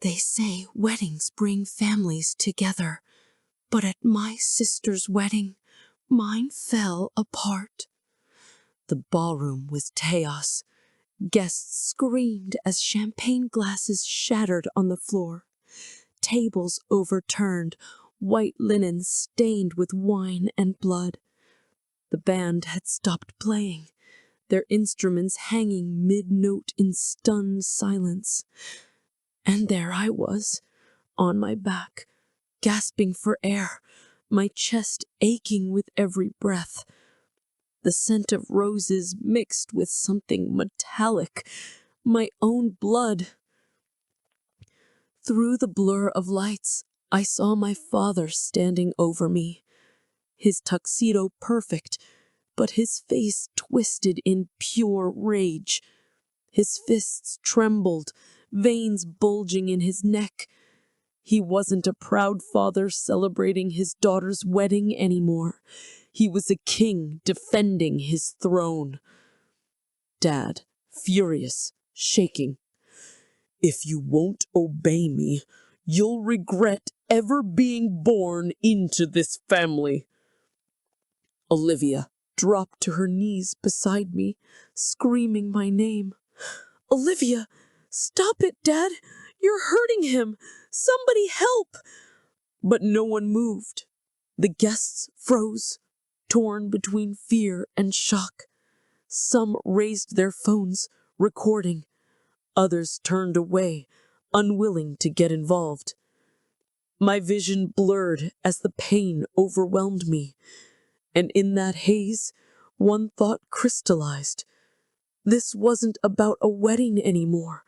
They say weddings bring families together, but at my sister's wedding, mine fell apart. The ballroom was chaos. Guests screamed as champagne glasses shattered on the floor. Tables overturned, white linen stained with wine and blood. The band had stopped playing, their instruments hanging mid-note in stunned silence. And there I was, on my back, gasping for air, my chest aching with every breath. The scent of roses mixed with something metallic, my own blood. Through the blur of lights, I saw my father standing over me, his tuxedo perfect, but his face twisted in pure rage. His fists trembled, veins bulging in his neck. He wasn't a proud father celebrating his daughter's wedding anymore. He was a king defending his throne. Dad, furious, shaking. "If you won't obey me, you'll regret ever being born into this family." Olivia dropped to her knees beside me, screaming my name. "Olivia, stop it, Dad! You're hurting him! Somebody help!" But no one moved. The guests froze, torn between fear and shock. Some raised their phones, recording. Others turned away, unwilling to get involved. My vision blurred as the pain overwhelmed me, and in that haze, one thought crystallized. This wasn't about a wedding anymore.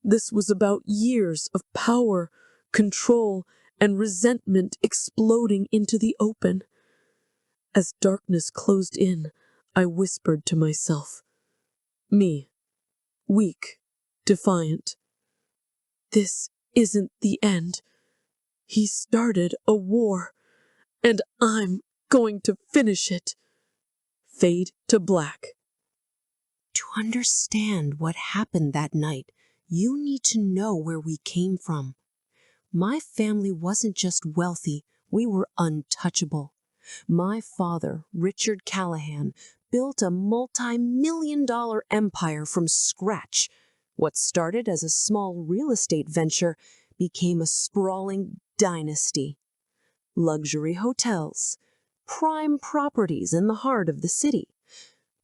This was about years of power, control, and resentment exploding into the open. As darkness closed in, I whispered to myself, me, weak, defiant. This isn't the end. He started a war, and I'm going to finish it. Fade to black. To understand what happened that night, you need to know where we came from. My family wasn't just wealthy, we were untouchable. My father, Richard Callahan, built a multi-million-dollar empire from scratch. What started as a small real estate venture became a sprawling dynasty. Luxury hotels, prime properties in the heart of the city,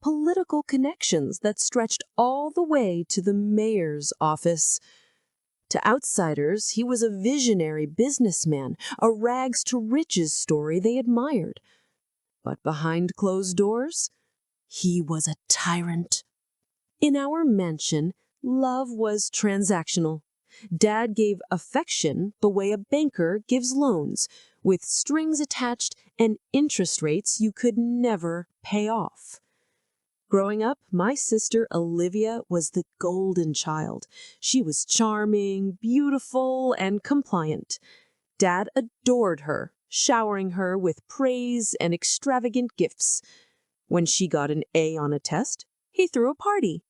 political connections that stretched all the way to the mayor's office. To outsiders, he was a visionary businessman, a rags-to-riches story they admired. But behind closed doors, he was a tyrant. In our mansion, love was transactional. Dad gave affection the way a banker gives loans, with strings attached and interest rates you could never pay off. Growing up, my sister Olivia was the golden child. She was charming, beautiful, and compliant. Dad adored her, showering her with praise and extravagant gifts. When she got an A on a test, he threw a party.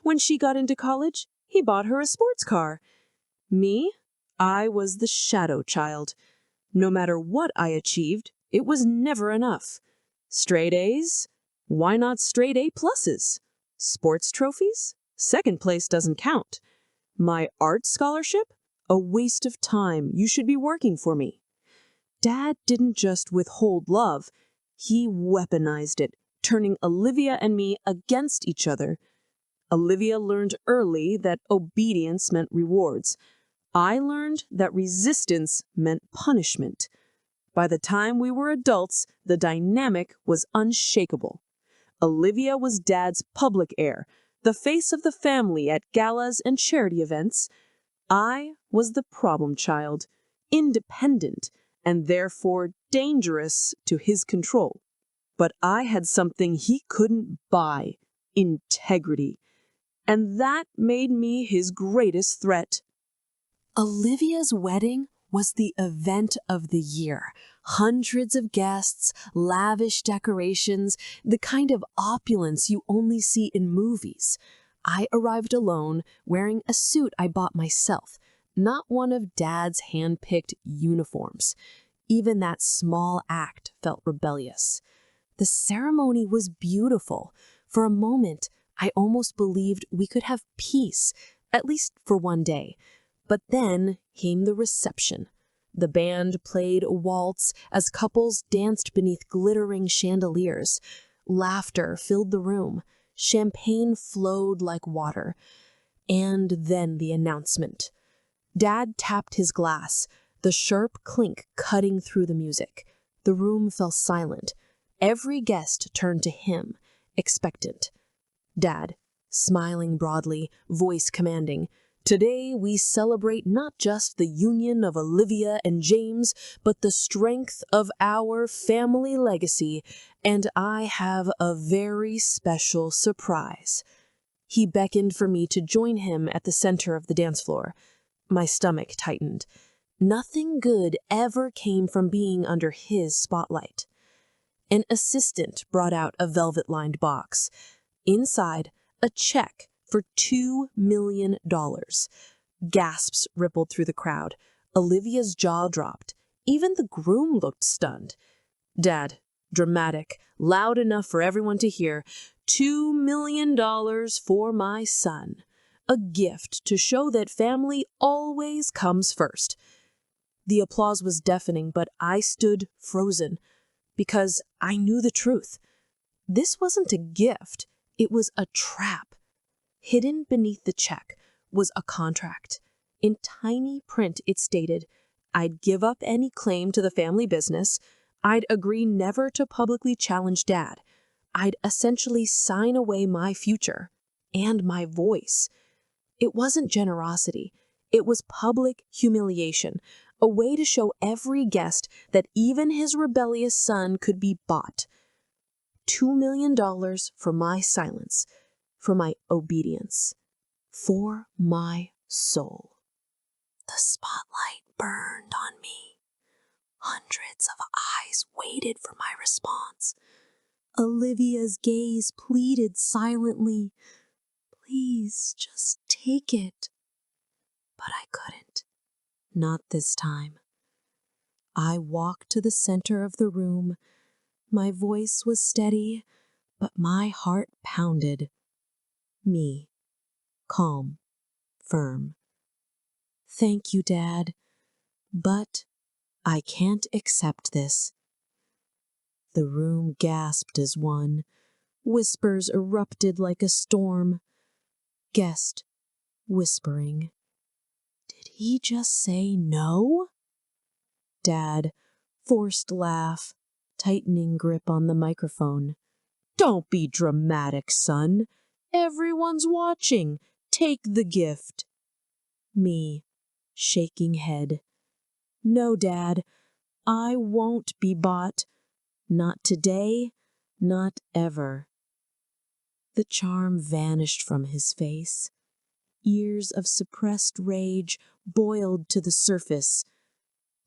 When she got into college, he bought her a sports car. Me, I was the shadow child. No matter what I achieved, it was never enough. Straight A's? Why not straight A pluses? Sports trophies? Second place doesn't count. My art scholarship? A waste of time. You should be working for me. Dad didn't just withhold love. He weaponized it, turning Olivia and me against each other. Olivia learned early that obedience meant rewards. I learned that resistance meant punishment. By the time we were adults, the dynamic was unshakable. Olivia was Dad's public heir, the face of the family at galas and charity events. I was the problem child, independent, and therefore dangerous to his control. But I had something he couldn't buy, integrity. And that made me his greatest threat. Olivia's wedding was the event of the year. Hundreds of guests, lavish decorations, the kind of opulence you only see in movies. I arrived alone, wearing a suit I bought myself, not one of Dad's hand-picked uniforms. Even that small act felt rebellious. The ceremony was beautiful. For a moment, I almost believed we could have peace, at least for one day. But then came the reception. The band played a waltz as couples danced beneath glittering chandeliers. Laughter filled the room. Champagne flowed like water. And then the announcement. Dad tapped his glass, the sharp clink cutting through the music. The room fell silent. Every guest turned to him, expectant. Dad, smiling broadly, voice commanding, "Today we celebrate not just the union of Olivia and James, but the strength of our family legacy, and I have a very special surprise." He beckoned for me to join him at the center of the dance floor. My stomach tightened. Nothing good ever came from being under his spotlight. An assistant brought out a velvet-lined box. Inside, a check for $2 million. Gasps rippled through the crowd. Olivia's jaw dropped. Even the groom looked stunned. Dad, dramatic, loud enough for everyone to hear, $2 million for my son. A gift to show that family always comes first. The applause was deafening, but I stood frozen because I knew the truth. This wasn't a gift. It was a trap. Hidden beneath the check was a contract. In tiny print it stated, I'd give up any claim to the family business. I'd agree never to publicly challenge Dad. I'd essentially sign away my future and my voice. It wasn't generosity. It was public humiliation, a way to show every guest that even his rebellious son could be bought. $2 million for my silence, for my obedience, for my soul. The spotlight burned on me. Hundreds of eyes waited for my response. Olivia's gaze pleaded silently, "Please, just take it." But I couldn't. Not this time. I walked to the center of the room. My voice was steady, but my heart pounded. Me, calm, firm. "Thank you, Dad, but I can't accept this." The room gasped as one. Whispers erupted like a storm. Guest, whispering, "Did he just say no?" Dad, forced laugh, tightening grip on the microphone. "Don't be dramatic, son. Everyone's watching. Take the gift." Me, shaking head. "No, Dad, I won't be bought. Not today, not ever." The charm vanished from his face. Years of suppressed rage boiled to the surface.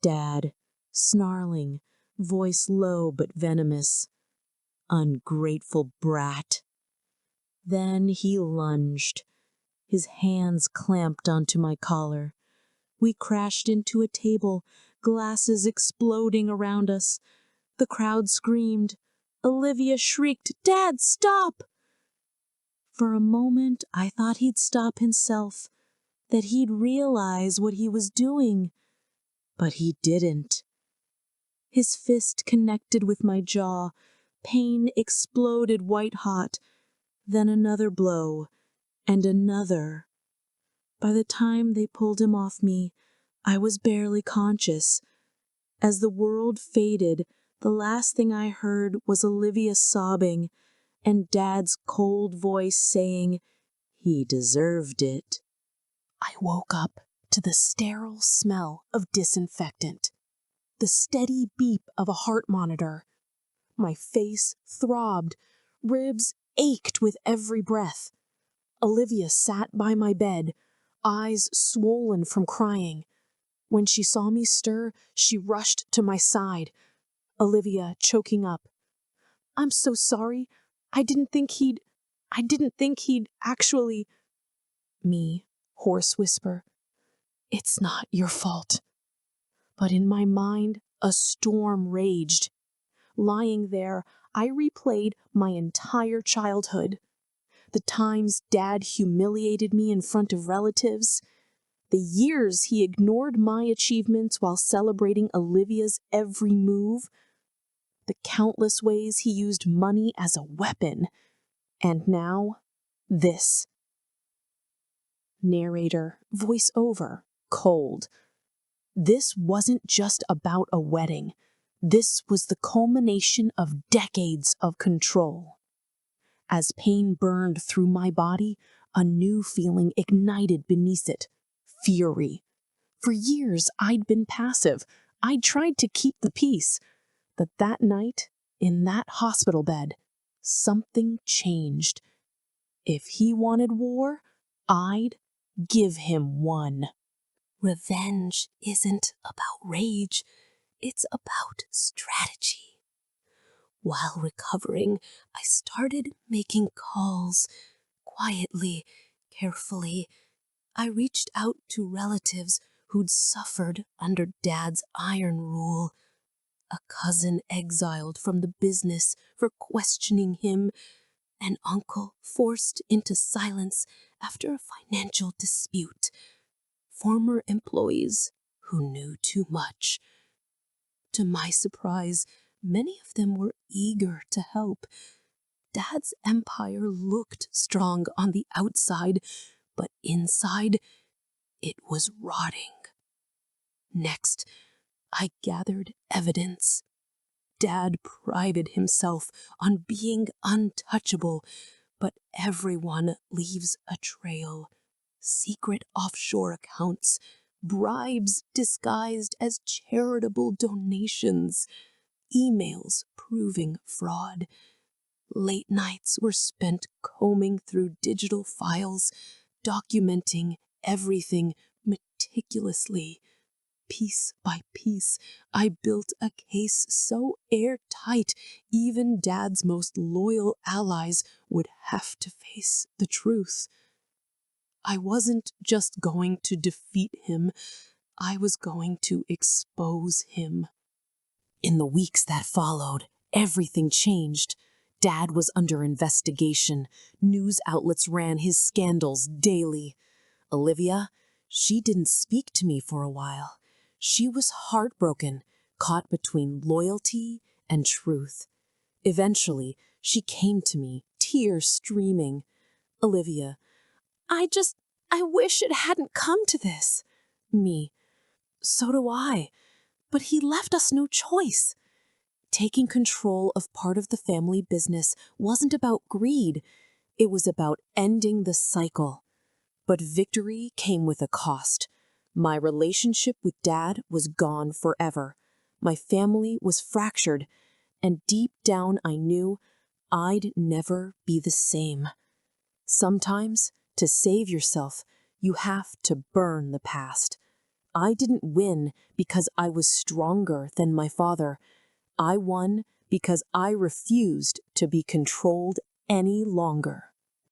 Dad, snarling, voice low but venomous. "Ungrateful brat." Then he lunged. His hands clamped onto my collar. We crashed into a table, glasses exploding around us. The crowd screamed. Olivia shrieked, "Dad, stop!" For a moment, I thought he'd stop himself, that he'd realize what he was doing. But he didn't. His fist connected with my jaw. Pain exploded white-hot. Then another blow, and another. By the time they pulled him off me, I was barely conscious. As the world faded, the last thing I heard was Olivia sobbing, and Dad's cold voice saying, "He deserved it." I woke up to the sterile smell of disinfectant, the steady beep of a heart monitor. My face throbbed, ribs ached with every breath. Olivia sat by my bed, eyes swollen from crying. When she saw me stir, she rushed to my side. Olivia choking up. "I'm so sorry. I didn't think he'd actually..." Me, hoarse whisper. It's not your fault. But in my mind, a storm raged. Lying there, I replayed my entire childhood. The times Dad humiliated me in front of relatives, the years he ignored my achievements while celebrating Olivia's every move, the countless ways he used money as a weapon, and now, this. Narrator, voice over, cold. This wasn't just about a wedding. This was the culmination of decades of control. As pain burned through my body, a new feeling ignited beneath it. Fury. For years, I'd been passive. I'd tried to keep the peace. But that night, in that hospital bed, something changed. If he wanted war, I'd give him one. Revenge isn't about rage, it's about strategy. While recovering, I started making calls. Quietly, carefully, I reached out to relatives who'd suffered under Dad's iron rule. A cousin exiled from the business for questioning him, an uncle forced into silence after a financial dispute, former employees who knew too much. To my surprise, many of them were eager to help. Dad's empire looked strong on the outside, but inside, it was rotting. Next, I gathered evidence. Dad prided himself on being untouchable, but everyone leaves a trail. Secret offshore accounts, bribes disguised as charitable donations, emails proving fraud. Late nights were spent combing through digital files, documenting everything meticulously. Piece by piece, I built a case so airtight, even Dad's most loyal allies would have to face the truth. I wasn't just going to defeat him, I was going to expose him. In the weeks that followed, everything changed. Dad was under investigation. News outlets ran his scandals daily. Olivia, she didn't speak to me for a while. She was heartbroken, caught between loyalty and truth. Eventually, she came to me, tears streaming. Olivia, I wish it hadn't come to this. Me, so do I. But he left us no choice. Taking control of part of the family business wasn't about greed. It was about ending the cycle. But victory came with a cost. My relationship with Dad was gone forever. My family was fractured, and deep down I knew I'd never be the same. Sometimes, to save yourself, you have to burn the past. I didn't win because I was stronger than my father. I won because I refused to be controlled any longer.